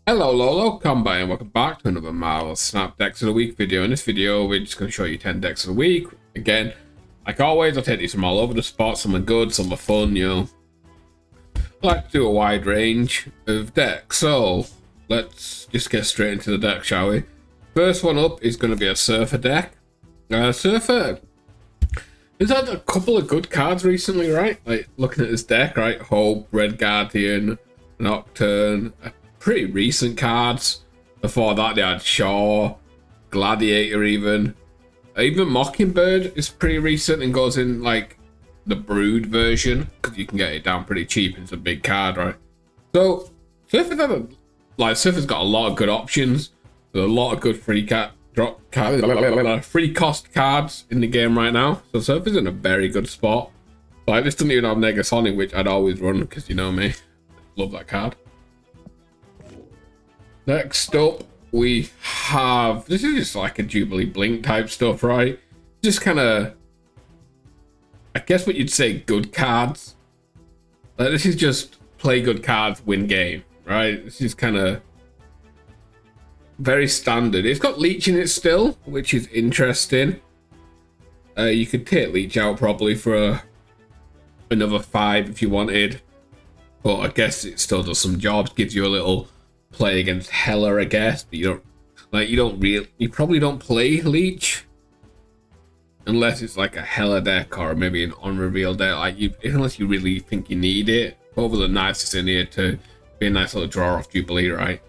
Hello Lolo, come by and welcome back to another Marvel Snap Decks of the Week video. In this video, we're just going to show you 10 decks of the week. Again, like always, I'll take these from all over the spot. Some are good, some are fun, you know. I like to do a wide range of decks, so let's just get straight into the deck, shall we? First one up is going to be a Surfer deck. Surfer has had a couple of good cards recently, right? Like, looking at this deck, right? Hope, Red Guardian, Nocturne, pretty recent cards. Before that, they had Shaw, Gladiator, even Mockingbird is pretty recent and goes in like the Brood version because you can get it down pretty cheap. It's a big card, right? So Surfer's got a lot of good options. There's a lot of good free cost cards in the game right now. So Surfer's in a very good spot. Like, this doesn't even have Negasonic, which I'd always run because you know me, love that card. Next up, we have, this is just like a Jubilee Blink type stuff, right? Just kind of, I guess what you'd say, good cards. Like, this is just play good cards, win game, right? This is kind of very standard. It's got Leech in it still, which is interesting. You could take Leech out probably for another 5 if you wanted. But I guess it still does some jobs, gives you a little play against Hela, I guess, but you probably don't play Leech unless it's like a Hela deck or maybe an on-reveal deck, like unless you really think you need it. Over the nicest in here to be a nice little draw off Jubilee, right?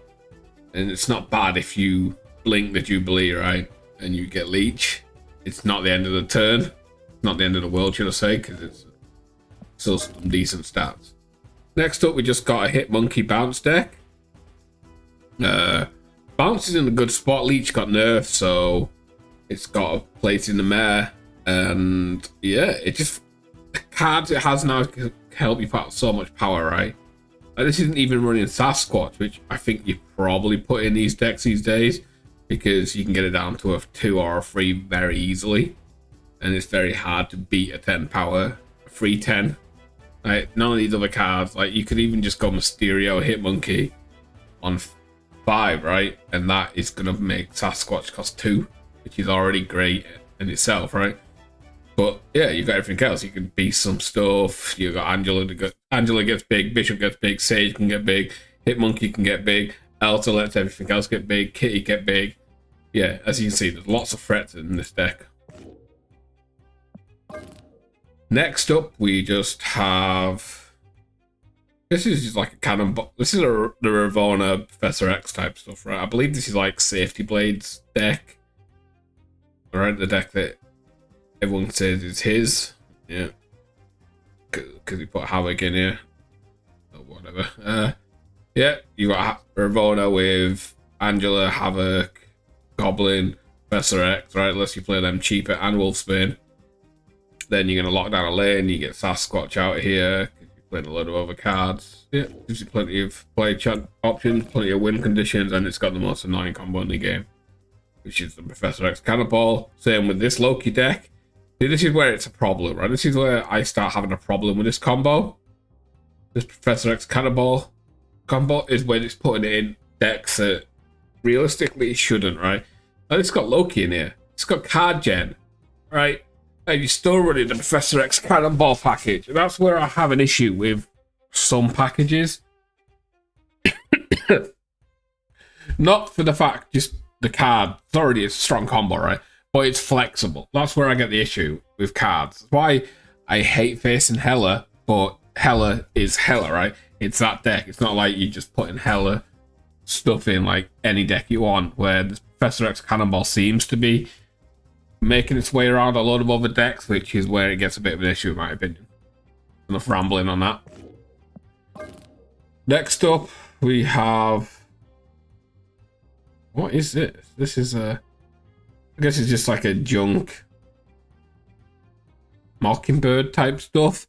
And it's not bad if you blink the Jubilee, right, and you get Leech. It's not the end of the turn, it's not the end of the world, should I say, because it's still some decent stats. Next up, we just got a Hit Monkey Bounce deck. Bounce is in a good spot. Leech got nerfed, so it's got a place in the meta, and yeah, it just, the cards it has now can help you put out so much power, right? Like, this isn't even running Sasquatch, which I think you probably put in these decks these days because you can get it down to a 2 or a 3 very easily, and it's very hard to beat a 10 power, a free 10. Like, none of these other cards, like, you could even just go Mysterio, Hit Monkey on 5, right? And that is gonna make Sasquatch cost 2, which is already great in itself, right? But yeah, you've got everything else. You can beat some stuff. You've got Angela gets big, Bishop gets big, Sage can get big, Hitmonkey can get big, Elsa lets everything else get big, Kitty get big. Yeah, as you can see, there's lots of threats in this deck. Next up, we just have, this is just like a cannonball. This is the Ravonna Professor X type stuff, right? I believe this is like Safety Blades deck. Right, the deck that everyone says is his. Yeah. Because he put Havoc in here. Or whatever. Yeah, you got Ravonna with Angela, Havoc, Goblin, Professor X, right? Unless you play them cheaper and Wolfsbane. Then you're going to lock down a lane, you get Sasquatch out here. Playing a load of other cards. Yeah, gives you plenty of play options, plenty of win conditions, and it's got the most annoying combo in the game, which is the Professor X Cannonball. Same with this Loki deck. See, this is where it's a problem, right? This is where I start having a problem with this combo. This Professor X Cannonball combo is when it's putting it in decks that realistically it shouldn't, right? And it's got Loki in here. It's got card gen, right? And you're still running the Professor X Cannonball package. And that's where I have an issue with some packages. Not for the fact, just the card. It's already a strong combo, right? But it's flexible. That's where I get the issue with cards. That's why I hate facing Hela, but Hela is Hela, right? It's that deck. It's not like you just put in Hela stuff in like any deck you want, where the Professor X Cannonball seems to be making its way around a lot of other decks, which is where it gets a bit of an issue in my opinion. Enough rambling on that. Next up, we have, what is this? This is a, I guess it's just like a junk Mockingbird type stuff.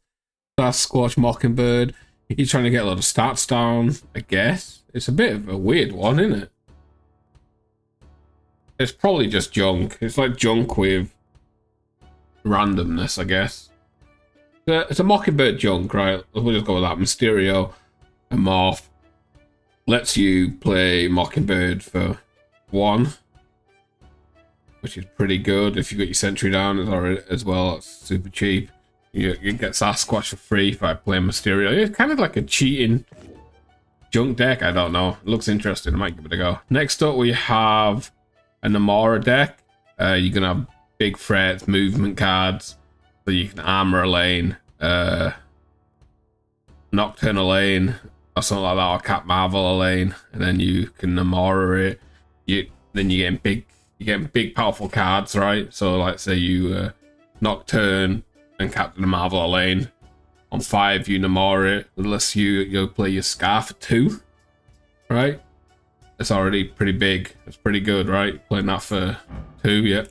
Sasquatch Mockingbird. You're trying to get a lot of stats down, I guess. It's a bit of a weird one, isn't it? It's probably just junk. It's like junk with randomness, I guess. It's a Mockingbird junk, right? We'll just go with that. Mysterio, a Morph, Lets you play Mockingbird for 1, which is pretty good. If you got your sentry down as well, it's super cheap. You get Sasquatch for free by playing Mysterio. It's kind of like a cheating junk deck. I don't know. It looks interesting. I might give it a go. Next up, we have a Namora deck. You're gonna have big threats, movement cards, so you can armor a lane, Nocturne a lane, or something like that, or Cap Marvel a lane, and then you can Namora it. Then you're getting big powerful cards, right? So like say you Nocturne and Captain Marvel a lane. On 5 you Namora it, unless you play your Scar for 2, right? It's already pretty big. It's pretty good, right? Playing that for 2, yeah.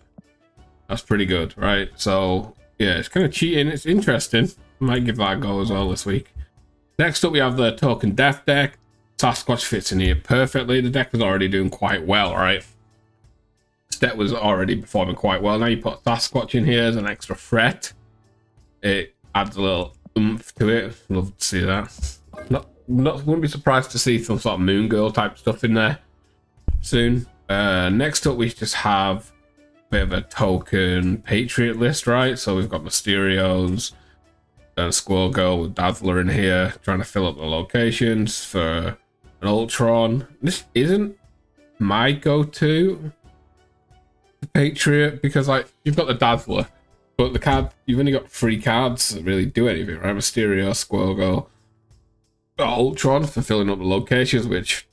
That's pretty good, right? So yeah, it's kind of cheating. It's interesting. Might give that a go as well this week. Next up, we have the Token Death deck. Sasquatch fits in here perfectly. The deck was already doing quite well, right? This deck was already performing quite well. Now you put Sasquatch in here as an extra threat. It adds a little oomph to it. Love to see that. Wouldn't be surprised to see some sort of Moon Girl type stuff in there soon. Next up, we just have a bit of a token Patriot list, right? So we've got Mysterios and Squirrel Girl with Dazzler in here, trying to fill up the locations for an Ultron. This isn't my go-to Patriot because like you've got the Dazzler, but the card you've only got 3 cards that really do anything, right? Mysterio, Squirrel Girl, Ultron for filling up the locations, which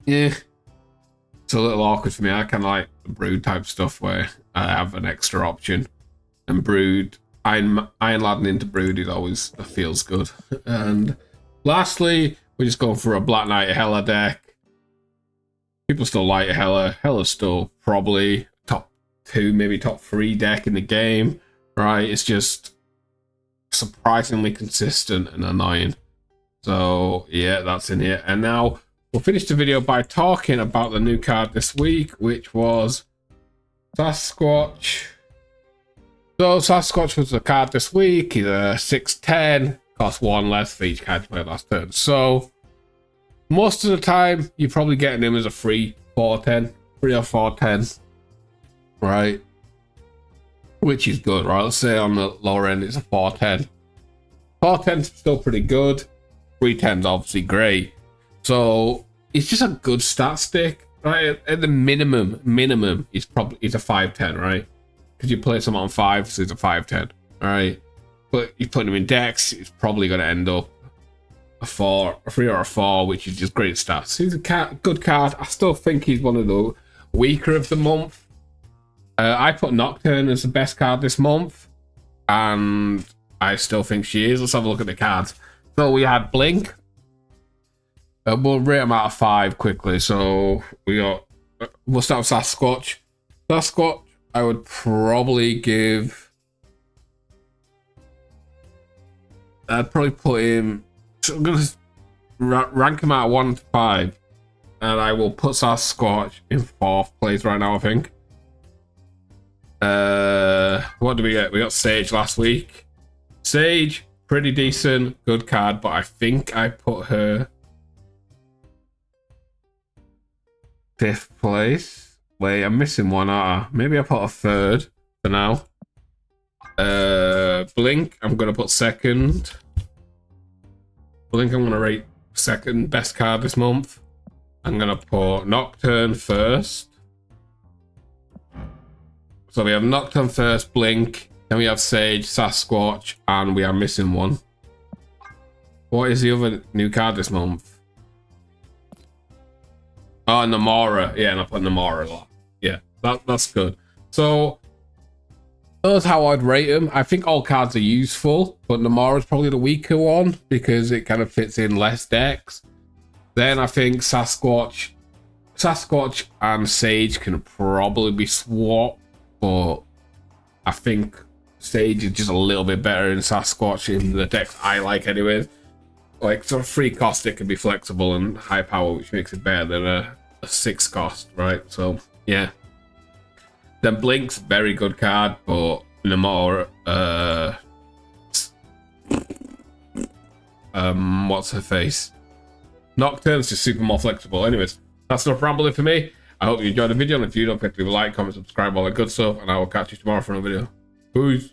yeah, it's a little awkward for me. I kind of like the Brood type stuff where I have an extra option, and Brood, Iron Ladding into Brood is always feels good. And lastly, we're just going for a Black Knight Hela deck. People still like Hela. Hela's still probably top 2, maybe top 3 deck in the game, right? It's just surprisingly consistent and annoying. So yeah, that's in here. And now we'll finish the video by talking about the new card this week, which was Sasquatch. So Sasquatch was the card this week. He's a 6/10, costs 1 less for each card you play last turn. So most of the time you're probably getting him as a free 4/10, 3 or 4/10, right? Which is good, right? Let's say on the lower end it's a 4/10. 4/10 is still pretty good. 3/10 is obviously great. So it's just a good stat stick, right? At the minimum, he's a 5/10, right? Because you play someone on 5, so it's a 5/10, right? But you put him in decks, it's probably going to end up a 3 or a 4, which is just great stats. He's a good card. I still think he's one of the weaker of the month. I put Nocturne as the best card this month, and I still think she is. Let's have a look at the cards. So we had Blink. We'll rate them out of 5 quickly. So we'll start with Sasquatch. Sasquatch, I would probably give. I'd probably put him. So I'm gonna rank him out of 1 to 5, and I will put Sasquatch in 4th place right now, I think. What do we get? We got Sage last week. Sage, pretty decent, good card, but I think I put her 5th place. Wait, I'm missing one, aren't I? Maybe I put a 3rd for now. Blink, I'm gonna put 2nd. Blink, I'm gonna rate 2nd best card this month. I'm gonna put Nocturne 1st. So we have Nocturne 1st, Blink, then we have Sage, Sasquatch, and we are missing one. What is the other new card this month? Oh, Namora. Yeah, and I put Namora a lot. Yeah, that's good. So that's how I'd rate them. I think all cards are useful, but Namora's probably the weaker one because it kind of fits in less decks. Then I think Sasquatch and Sage can probably be swapped, but I think Sage is just a little bit better in Sasquatch in the decks I like anyway. Like sort of 3 cost, it can be flexible and high power, which makes it better than a 6 cost, right? So yeah. Then Blink's very good card, but Namora, what's her face? Nocturne's just super more flexible. Anyways, that's enough rambling for me. I hope you enjoyed the video, and if you don't, forget to leave a like, comment, subscribe, all that good stuff, and I will catch you tomorrow for another video. Peace.